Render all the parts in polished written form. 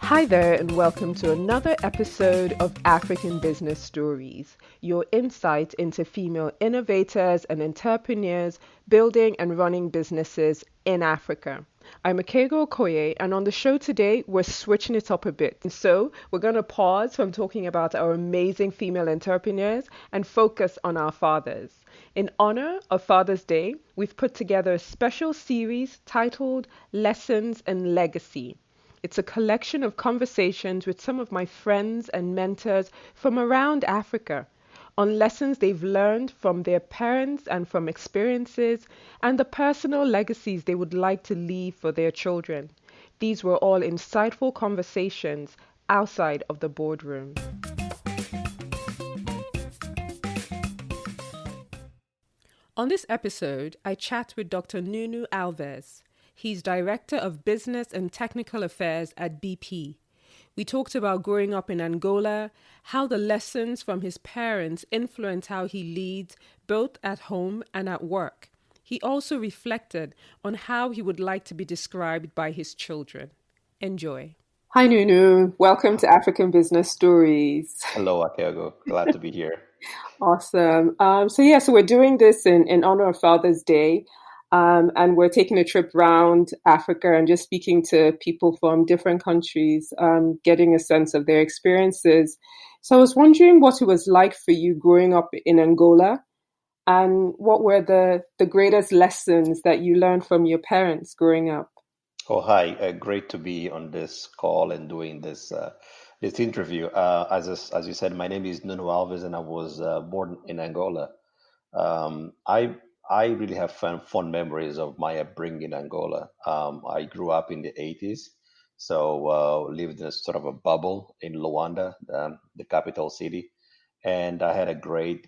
Hi there, and welcome to another episode of African Business Stories, your insight into female innovators and entrepreneurs building and running businesses in Africa. I'm Akego Okoye, and on the show today, we're switching it up a bit. So, we're going to pause from talking about our amazing female entrepreneurs and focus on our fathers. In honor of Father's Day, we've put together a special series titled Lessons and Legacy. It's a collection of conversations with some of my friends and mentors from around Africa on lessons they've learned from their parents and from experiences and the personal legacies they would like to leave for their children. These were all insightful conversations outside of the boardroom. On this episode, I chat with Dr. Nuno Alves. He's Director of Business and Technical Affairs at BP. We talked about growing up in Angola, how the lessons from his parents influence how he leads both at home and at work. He also reflected on how he would like to be described by his children. Enjoy. Hi, Nuno. Welcome to African Business Stories. Hello, Akego. Glad to be here. Awesome. So we're doing this in honor of Father's Day. And we're taking a trip around Africa and just speaking to people from different countries, getting a sense of their experiences. So I was wondering what it was like for you growing up in Angola, and what were the greatest lessons that you learned from your parents growing up? Oh, hi. Great to be on this call and doing this interview. As you said, my name is Nuno Alves, and I was born in Angola. Um, I I really have fond memories of my upbringing in Angola. I grew up in the 80s, so lived in a sort of a bubble in Luanda, the capital city, and I had a great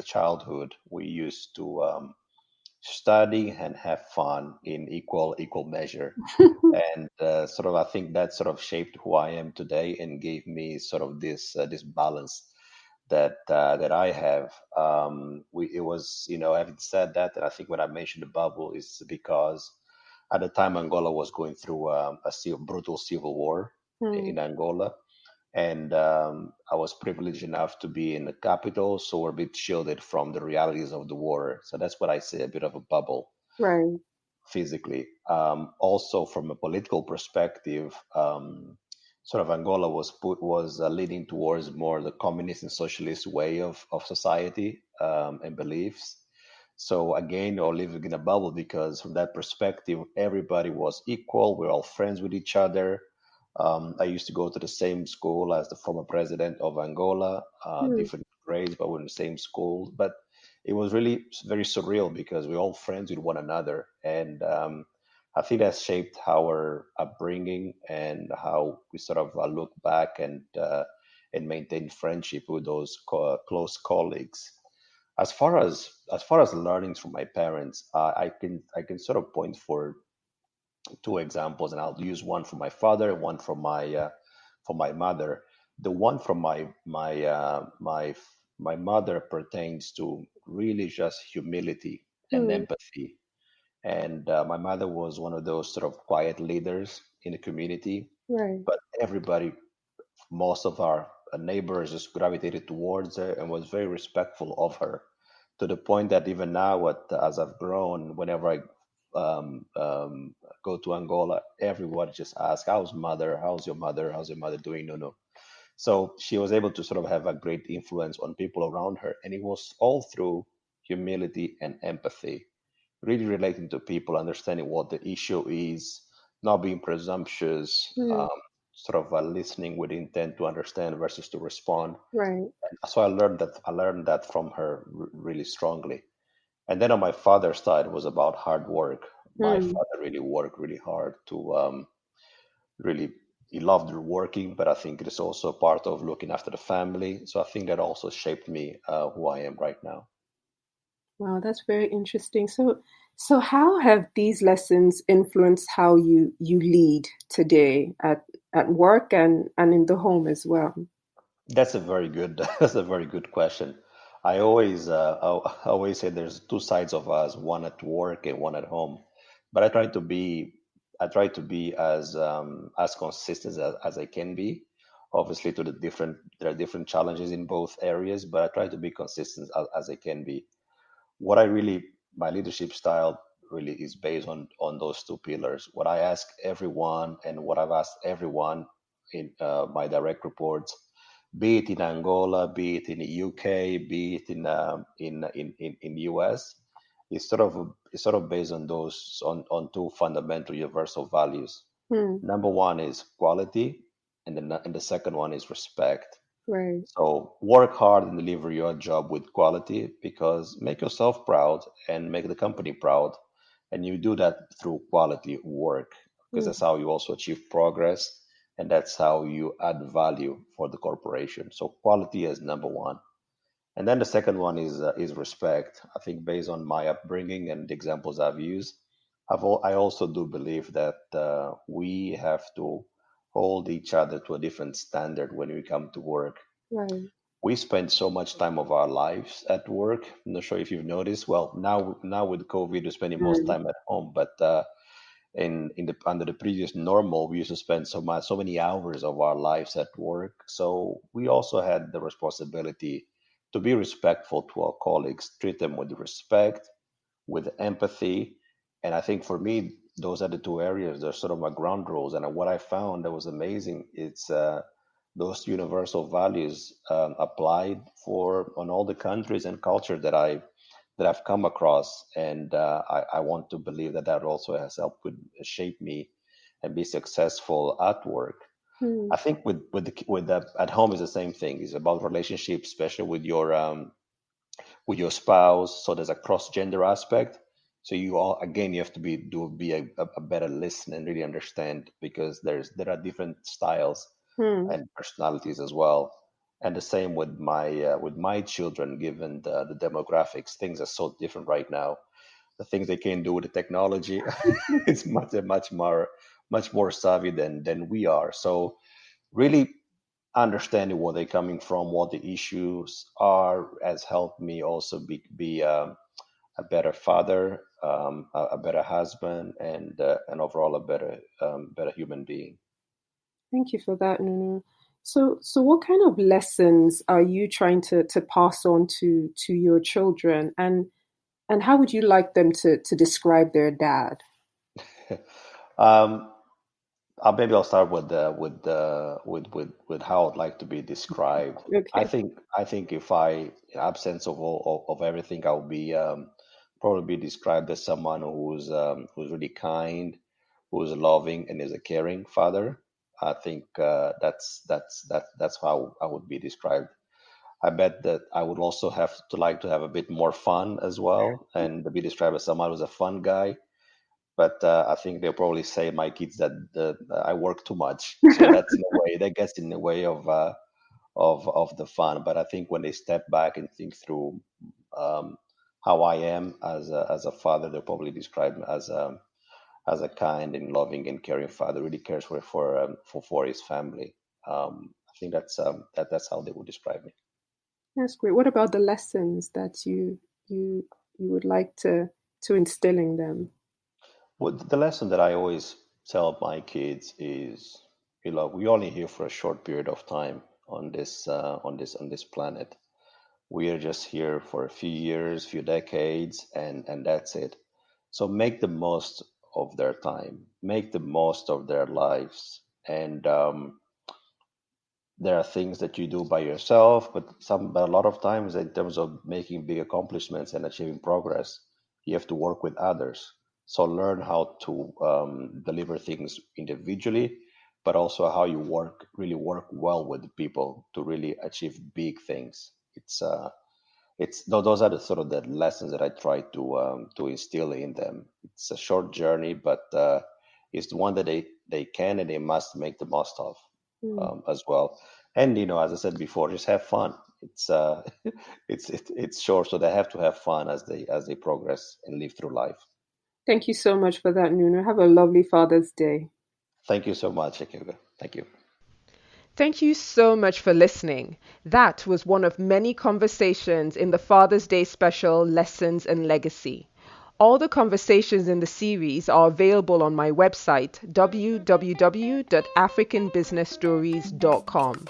childhood. We used to study and have fun in equal measure, and sort of I think that sort of shaped who I am today and gave me sort of this balance that I have. It was, having said that, and I think when I mentioned the bubble is because at the time Angola was going through brutal civil war Hmm. in Angola, and I was privileged enough to be in the capital, so we're a bit shielded from the realities of the war. So that's what I say, a bit of a bubble Right. physically. Also, from a political perspective, sort of Angola was leading towards more the communist and socialist way of society and beliefs. So again, you're living in a bubble because from that perspective, everybody was equal. We're all friends with each other. I used to go to the same school as the former president of Angola, Hmm. different grades, but we're in the same school. But it was really very surreal because we're all friends with one another. And I think that shaped our upbringing and how we sort of look back and maintain friendship with those close colleagues. As far as learnings from my parents, I can sort of point for two examples, and I'll use one from my father and one from my mother. The one from my mother pertains to really just humility and Hmm. empathy. And my mother was one of those sort of quiet leaders in the community, Right. but everybody, most of our neighbors, just gravitated towards her and was very respectful of her, to the point that even now, as I've grown, whenever I go to Angola, everyone just asks, "How's mother? How's your mother? How's your mother doing?" No, no. So she was able to sort of have a great influence on people around her, and it was all through humility and empathy, really relating to people, understanding what the issue is, not being presumptuous, Hmm. sort of listening with intent to understand versus to respond. Right. So I learned that from her really strongly. And then on my father's side was about hard work. My Hmm. father really worked really hard to really, he loved working, but I think it is also part of looking after the family. So I think that also shaped me who I am right now. Wow, that's very interesting. So how have these lessons influenced how you lead today at work and in the home as well? That's a very good that's a very good question. I always say there's two sides of us, one at work and one at home. But I try to be I try to be as consistent as I can be. Obviously, there are different challenges in both areas, but I try to be consistent as I can be. What I really My leadership style really is based on those two pillars. What I ask everyone and what I've asked everyone in my direct reports, be it in Angola, be it in the UK, be it in US, is sort of based on those on two fundamental universal values. Hmm. Number one is quality, and the second one is respect. Right. So work hard and deliver your job with quality, because make yourself proud and make the company proud. And you do that through quality work, because Hmm. that's how you also achieve progress, and that's how you add value for the corporation. So quality is number one. And then the second one is respect. I think based on my upbringing and the examples I've used, I also do believe that we have to hold each other to a different standard when we come to work. Right. We spend so much time of our lives at work. I'm not sure if you've noticed. Well, now with COVID, we're spending most Hmm. time at home, but in the under the previous normal, we used to spend so many hours of our lives at work. So we also had the responsibility to be respectful to our colleagues, treat them with respect, with empathy. And I think for me, those are the two areas. They're sort of my ground rules. And what I found that was amazing, it's those universal values applied for on all the countries and culture that I've come across. And I want to believe that that also has helped with shape me and be successful at work. Hmm. I think with the at home is the same thing. It's about relationships, especially with your spouse. So there's a cross gender aspect. So you all again you have to be a better listener and really understand, because there are different styles Hmm. and personalities as well. And the same with my children, given the demographics, things are so different right now. The things they can do with the technology, it's much more savvy than we are. So really understanding where they're coming from, what the issues are, has helped me also be a better father, a better husband, and overall a better human being. Thank you for that, Nuno. So what kind of lessons are you trying to pass on to your children, and how would you like them to describe their dad? um, Maybe I'll start with how I'd like to be described. Okay. I think if I, in absence of of everything, I'll be probably be described as someone who's really kind, who's loving, and is a caring father. I think that's how I would be described. I bet that I would also have to like to have a bit more fun as well, and be described as someone who's a fun guy. But I think they'll probably say my kids that I work too much, so that's in a way that gets in the way of the fun. But I think when they step back and think through how I am as a father, they'll probably describe me as a kind and loving and caring father. Really cares for his family. I think that's how they would describe me. That's great. What about the lessons that you you would like to instill in them? Well, the lesson that I always tell my kids is, we're only here for a short period of time on this planet. We are just here for a few years, few decades, and that's it. So make the most of their time, make the most of their lives, and there are things that you do by yourself, but a lot of times in terms of making big accomplishments and achieving progress, you have to work with others. So learn how to deliver things individually, but also how you really work well with people to really achieve big things. Those are the sort of the lessons that I try to instill in them. It's a short journey, but it's the one that they can and they must make the most of Hmm. as well. And as I said before, just have fun. It's it's short, so they have to have fun as they progress and live through life. Thank you so much for that, Nuno. Have a lovely Father's Day. Thank you so much, Akira. Thank you. Thank you so much for listening. That was one of many conversations in the Father's Day special Lessons and Legacy. All the conversations in the series are available on my website, www.africanbusinessstories.com.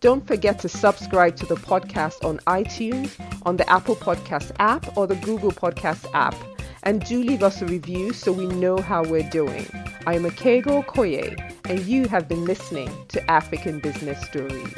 Don't forget to subscribe to the podcast on iTunes, on the Apple Podcast app, or the Google Podcast app. And do leave us a review so we know how we're doing. I am Akego Okoye, and you have been listening to African Business Stories.